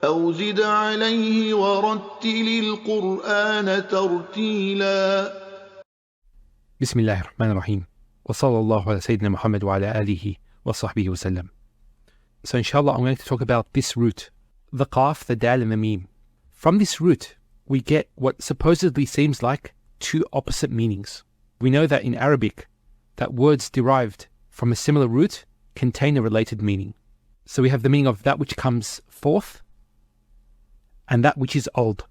أو زد عليه ورتل القرآن ترتيلا. بسم الله الرحمن الرحيم وصلى الله على سيدنا Muhammad وعلى آله وصحبه وسلم. So inshallah I'm going to talk about this root, the qaf, the dal and the mim. From this root we get what supposedly seems like two opposite meanings. We know that in Arabic that words derived from a similar root contain a related meaning. So we have the meaning of that which comes forth and that which is old.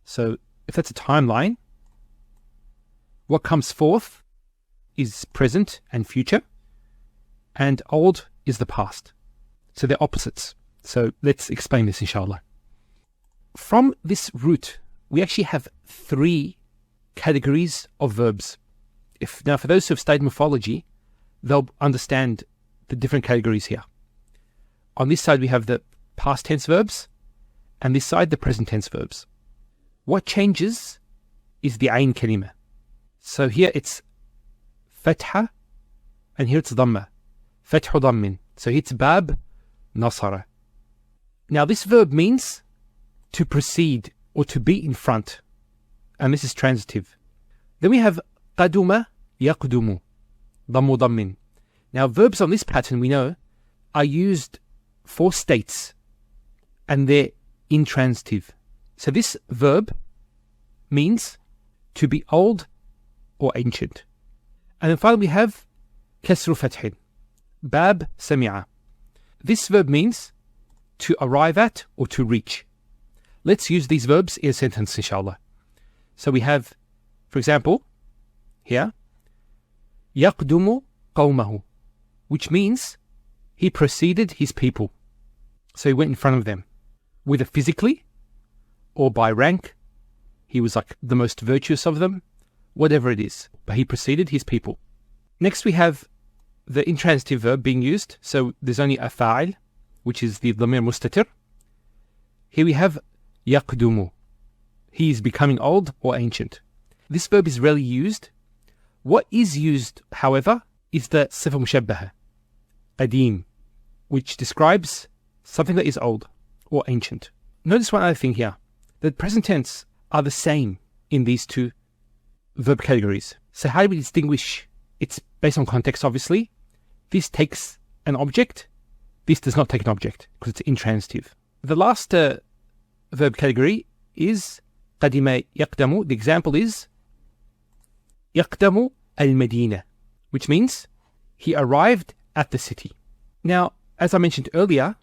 So if that's a timeline, what comes forth is present and future, and old is the past. So they're opposites. So let's explain this inshallah. From this root, we actually have three categories of verbs. Now for those who have studied morphology, they'll understand the different categories here. On this side we have the past tense verbs, and this side the present tense verbs. What changes is the ayn kalima. So here it's fatha, and here it's dhamma. Fathu dhammin. So here it's bab, nasara. Now this verb means to proceed or to be in front, and this is transitive. Then we have qaduma, yaqdumu, dhammu dhammin. Now verbs on this pattern we know are used for states, and they're intransitive. So this verb means to be old or ancient. And then finally we have kasru fathin, bab sami'a. This verb means to arrive at or to reach. Let's use these verbs in a sentence inshallah. So we have, for example, here, yaqdumu qawmahu, which means he preceded his people. So he went in front of them, whether physically or by rank. He was like the most virtuous of them, whatever it is, but he preceded his people. Next we have the intransitive verb being used. So there's only a fa'il, which is the dhamir mustatir. Here we have yaqdumu. He is becoming old or ancient. This verb is rarely used. What is used, however, is the sifa mushabbaha, qadim, which describes something that is old or ancient. Notice one other thing here. The present tense are the same in these two verb categories. So how do we distinguish? It's based on context, obviously. This takes an object. This does not take an object because it's intransitive. The last verb category is qadima yaqdamu. The example is yaqdamu al-Madina, which means he arrived at the city. Now, as I mentioned earlier,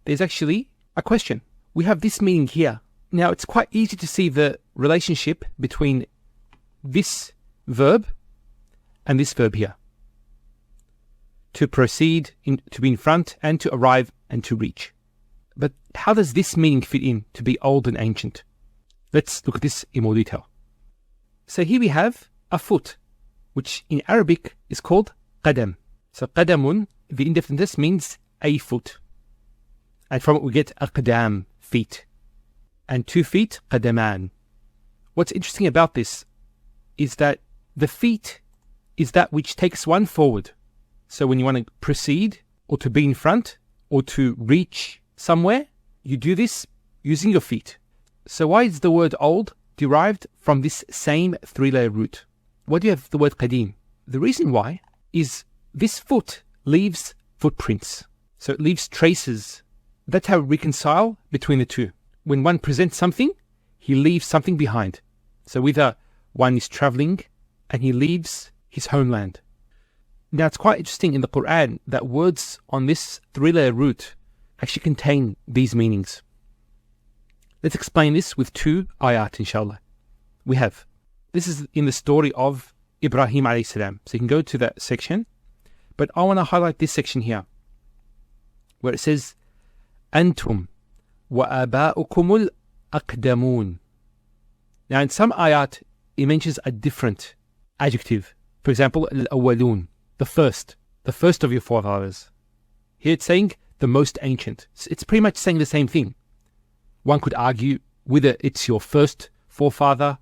there's actually a question. We have this meaning here. Now, it's quite easy to see the relationship between this verb and this verb here. To proceed, to be in front, and to arrive, and to reach. But how does this meaning fit in to be old and ancient? Let's look at this in more detail. So here we have a foot, which in Arabic is called qadam. So qadamun, the indefiniteness, means a foot. And from it we get aqdam, feet. And 2 feet, qadaman. What's interesting about this is that the feet is that which takes one forward. So when you want to proceed, or to be in front, or to reach somewhere, you do this using your feet. So why is the word old derived from this same 3-layer root? Why do you have the word qadim? The reason why is this foot leaves footprints. So it leaves traces. That's how we reconcile between the two. When one presents something, he leaves something behind. So either one is traveling and he leaves his homeland. Now it's quite interesting in the Quran that words on this 3-layer root actually contain these meanings. Let's explain this with 2 ayat inshallah. We have, this is in the story of Ibrahim alayhi salam. So you can go to that section. But I want to highlight this section here, where it says, Antum wa aba'ukumul aqdamun. Now in some ayat, it mentions a different adjective. For example, al-awwalun, the first of your forefathers. Here it's saying the most ancient. It's pretty much saying the same thing. One could argue whether it's your first forefather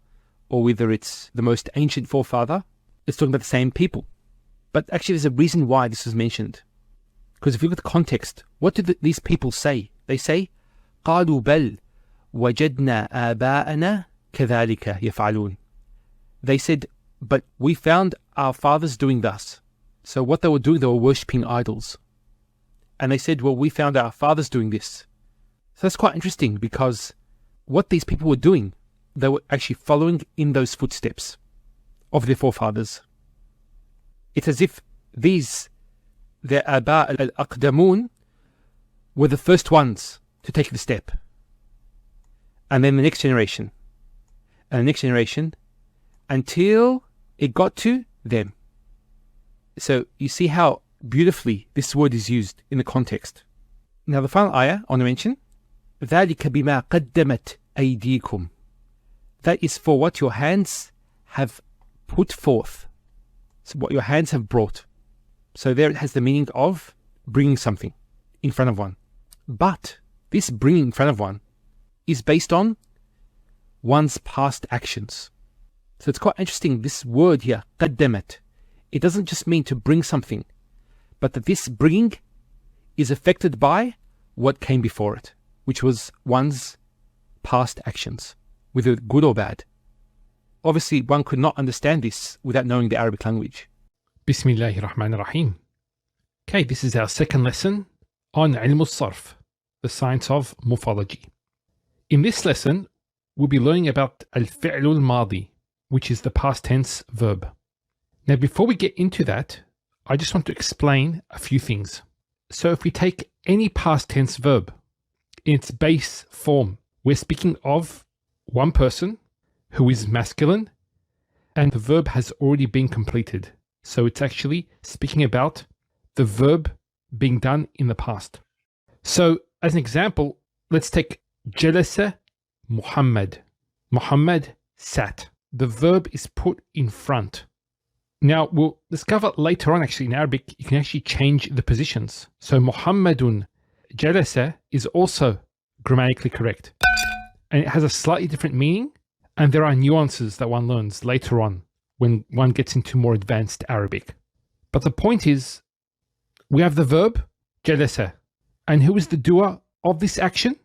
or whether it's the most ancient forefather. It's talking about the same people. But actually there's a reason why this is mentioned. Because if you look at the context, what do these people say? They say, قالوا بل وجدنا آباءنا كذلك يفعلون. They said, but we found our fathers doing thus. So what they were doing, they were worshipping idols. And they said, well, we found our fathers doing this. So that's quite interesting, because what these people were doing, they were actually following in those footsteps of their forefathers. It's as if their Aba al-Aqdamun, were the first ones to take the step. And then the next generation. And the next generation, until it got to them. So you see how beautifully this word is used in the context. Now the final ayah I want to mention, ذَلِكَ بِمَا قَدَّمَتْ أَيْدِيكُمْ. That is for what your hands have put forth. So what your hands have brought. So there it has the meaning of bringing something in front of one. But this bringing in front of one is based on one's past actions. So it's quite interesting, this word here, قدمت, it doesn't just mean to bring something, but that this bringing is affected by what came before it, which was one's past actions, whether good or bad. Obviously, one could not understand this without knowing the Arabic language. Bismillahir Rahmanir Rahim. Okay, this is our second lesson on Ilm al-Sarf, the science of morphology. In this lesson, we'll be learning about al-fi'l al-madi, which is the past tense verb. Now, before we get into that, I just want to explain a few things. So if we take any past tense verb in its base form, we're speaking of one person who is masculine, and the verb has already been completed. So it's actually speaking about the verb being done in the past. So as an example, let's take Jalasa Muhammad. Muhammad sat. The verb is put in front. Now we'll discover later on, actually in Arabic, you can actually change the positions. So Muhammadun Jalasa is also grammatically correct. And it has a slightly different meaning, and there are nuances that one learns later on when one gets into more advanced Arabic. But the point is, we have the verb Jalasa. And who is the doer of this action?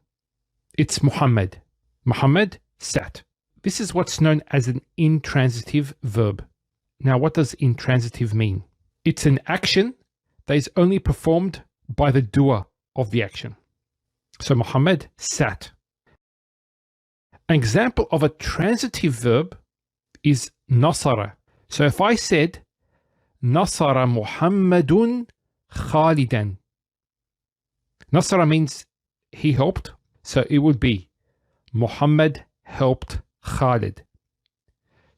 It's Muhammad. Muhammad sat. This is what's known as an intransitive verb. Now, what does intransitive mean? It's an action that is only performed by the doer of the action. So Muhammad sat. An example of a transitive verb is nasara. So if I said nasara Muhammadun Khalidan, nasara means he helped, so it would be Muhammad helped Khalid.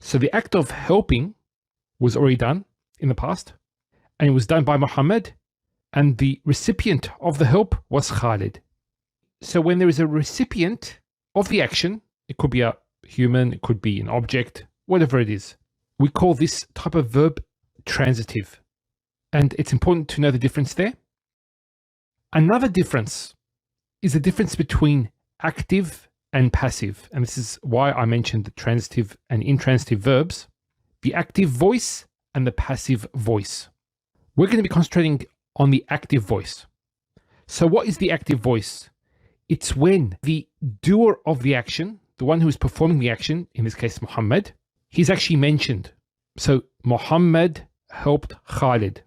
So the act of helping was already done in the past, and it was done by Muhammad, and the recipient of the help was Khalid. So when there is a recipient of the action, it could be a human, it could be an object, whatever it is, we call this type of verb transitive. And it's important to know the difference there. Another difference is the difference between active and passive. And this is why I mentioned the transitive and intransitive verbs, the active voice and the passive voice. We're going to be concentrating on the active voice. So what is the active voice? It's when the doer of the action, the one who is performing the action, in this case Muhammad, he's actually mentioned. So Muhammad helped Khalid.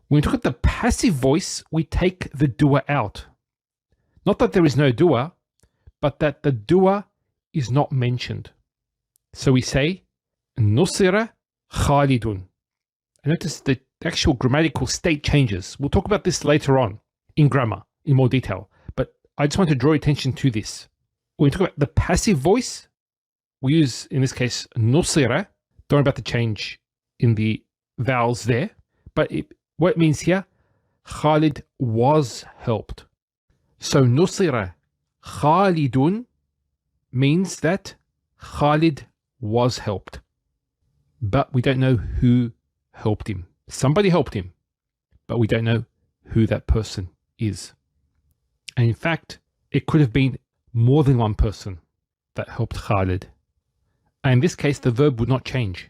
When we look at the passive voice, we take the doer out. Not that there is no doer, but that the doer is not mentioned. So we say, Nusira Khalidun. And notice the actual grammatical state changes. We'll talk about this later on in grammar in more detail. But I just want to draw attention to this. When we talk about the passive voice, we use, in this case, Nusira. Don't worry about the change in the vowels there. But what it means here, Khalid was helped. So Nusira Khalidun means that Khalid was helped. But we don't know who helped him. Somebody helped him, but we don't know who that person is. And in fact, it could have been more than one person that helped Khalid. And in this case, the verb would not change.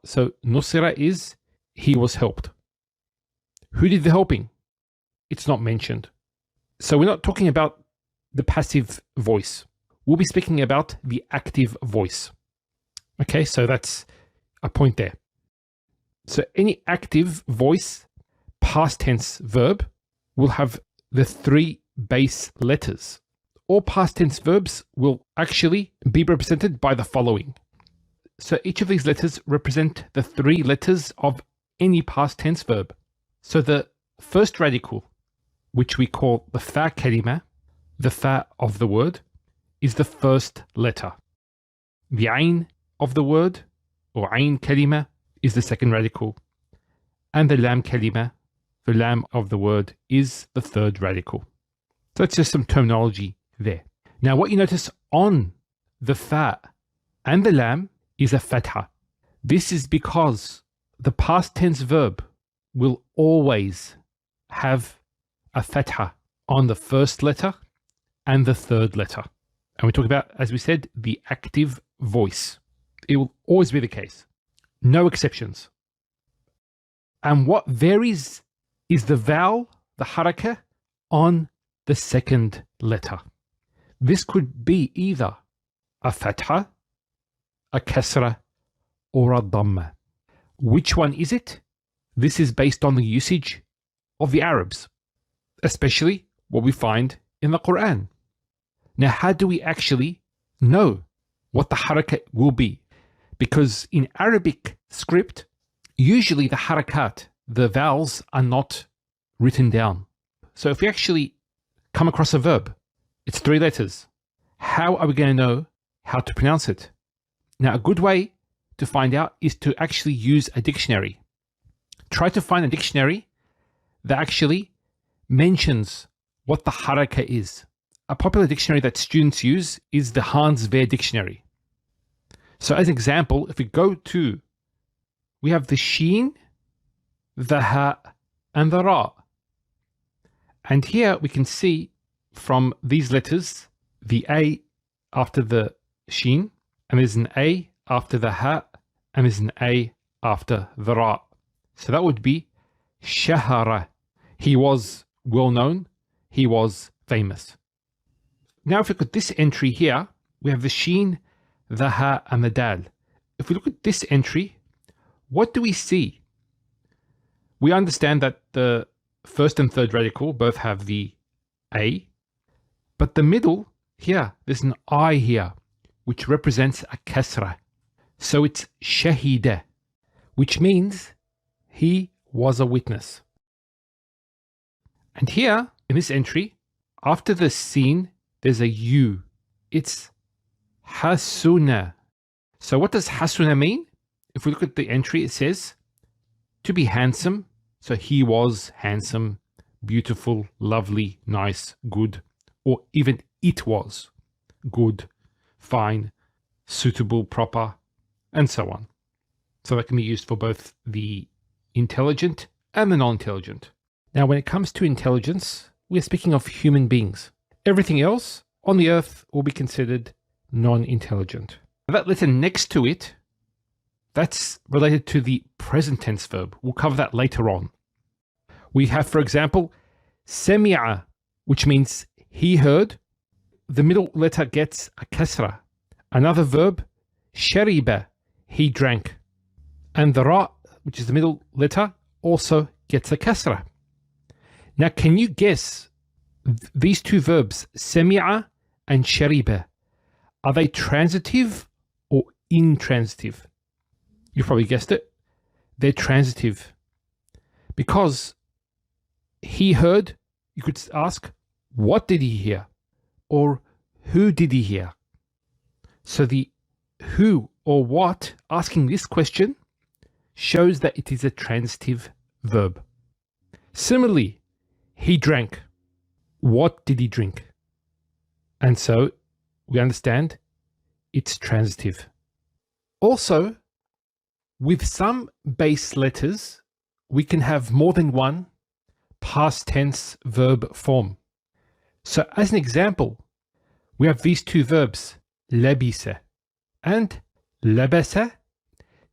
So Nusira is he was helped. Who did the helping? It's not mentioned. So we're not talking about the passive voice. We'll be speaking about the active voice. Okay, so that's a point there. So any active voice past tense verb will have the 3 base letters. All past tense verbs will actually be represented by the following. So each of these letters represent the 3 letters of any past tense verb. So the first radical, which we call the fa kalima, the fa of the word, is the first letter. The ain of the word, or ain kalima, is the second radical. And the lam kalima, the lam of the word, is the third radical. So that's just some terminology there. Now what you notice on the fa and the lam is a fatha. This is because the past tense verb will always have a fatha on the first letter and the third letter. And we talk about, as we said, the active voice. It will always be the case. No exceptions. And what varies is the vowel, the haraka, on the second letter. This could be either a fatha, a kasra, or a dhamma. Which one is it? This is based on the usage of the Arabs, especially what we find in the Quran. Now, how do we actually know what the harakat will be? Because in Arabic script, usually the harakat, the vowels, are not written down. So if we actually come across a verb, it's 3 letters. How are we going to know how to pronounce it? Now, a good way to find out is to actually use a dictionary. Try to find a dictionary that actually mentions what the haraka is. A popular dictionary that students use is the Hans Wehr dictionary. So as an example, if we go to, we have the sheen, the ha, and the ra. And here we can see from these letters, the a after the sheen, and there's an a after the ha, and there's an a after the ra. So that would be shahara. He was well known. He was famous. Now if we look at this entry here, we have the sheen, the ha, and the dal. If we look at this entry, what do we see? We understand that the first and third radical both have the a, but the middle here, there's an I here, which represents a kasra. So it's shahida, which means he was a witness. And here, in this entry, after the sin, there's a U. It's hasuna. So what does hasuna mean? If we look at the entry, it says to be handsome. So he was handsome, beautiful, lovely, nice, good, or even it was good, fine, suitable, proper, and so on. So that can be used for both the intelligent and the non-intelligent. Now, when it comes to intelligence, we're speaking of human beings. Everything else on the earth will be considered non-intelligent. That letter next to it, that's related to the present tense verb. We'll cover that later on. We have, for example, sami'a, which means he heard. The middle letter gets a kasra. Another verb, shariba, he drank. And the ra, which is the middle letter, also gets a kasra. Now, can you guess these two verbs, sami'a and shariba, are they transitive or intransitive? You probably guessed it. They're transitive. Because he heard, you could ask, what did he hear? Or who did he hear? So the who or what, asking this question, shows that it is a transitive verb. Similarly, he drank. What did he drink? And so we understand it's transitive. Also, with some base letters, we can have more than one past tense verb form. So as an example, we have these two verbs, labisa and labasa.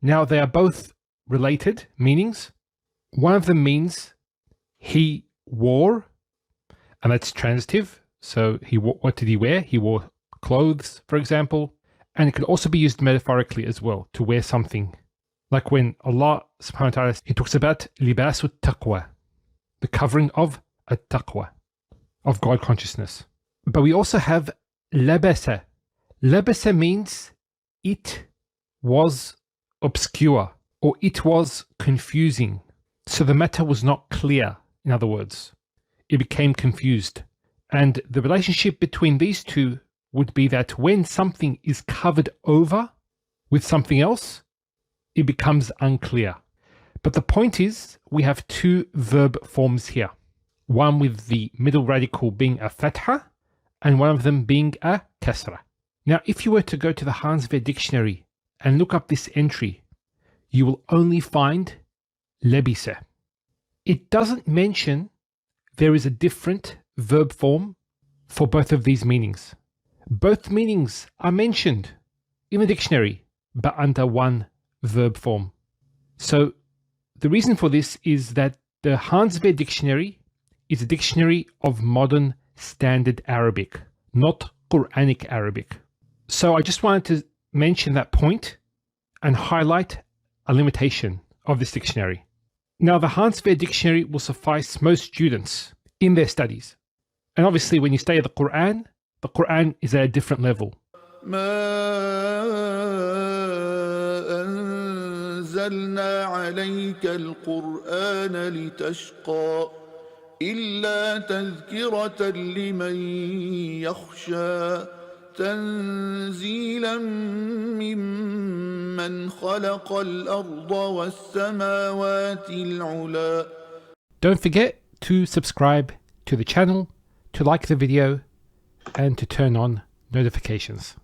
Now they are both related meanings. One of them means he wore, and that's transitive. So what did he wear? He wore clothes, for example. And it could also be used metaphorically as well, to wear something. Like when Allah subhanahu wa ta'ala, he talks about libasu taqwa, the covering of at-taqwa, of God consciousness. But we also have labasa. Labasa means it was obscure, or it was confusing. So the matter was not clear, in other words. It became confused. And the relationship between these two would be that when something is covered over with something else, it becomes unclear. But the point is, we have two verb forms here. One with the middle radical being a fatha, and one of them being a kasra. Now, if you were to go to the Hanswehr dictionary and look up this entry, you will only find lebise. It doesn't mention there is a different verb form for both of these meanings. Both meanings are mentioned in the dictionary, but under one verb form. So the reason for this is that the Hanswehr dictionary is a dictionary of modern standard Arabic, not Quranic Arabic. So I just wanted to mention that point and highlight a limitation of this dictionary. Now, the Hanswehr dictionary will suffice most students in their studies. And obviously, when you study the Quran is at a different level. أنزلنا عليك القرآن لتشقى إلا تذكرة لمن يخشى تنزيلا ممن خلق الأرض والسماوات العلى. Don't forget to subscribe to the channel, to like the video, and to turn on notifications.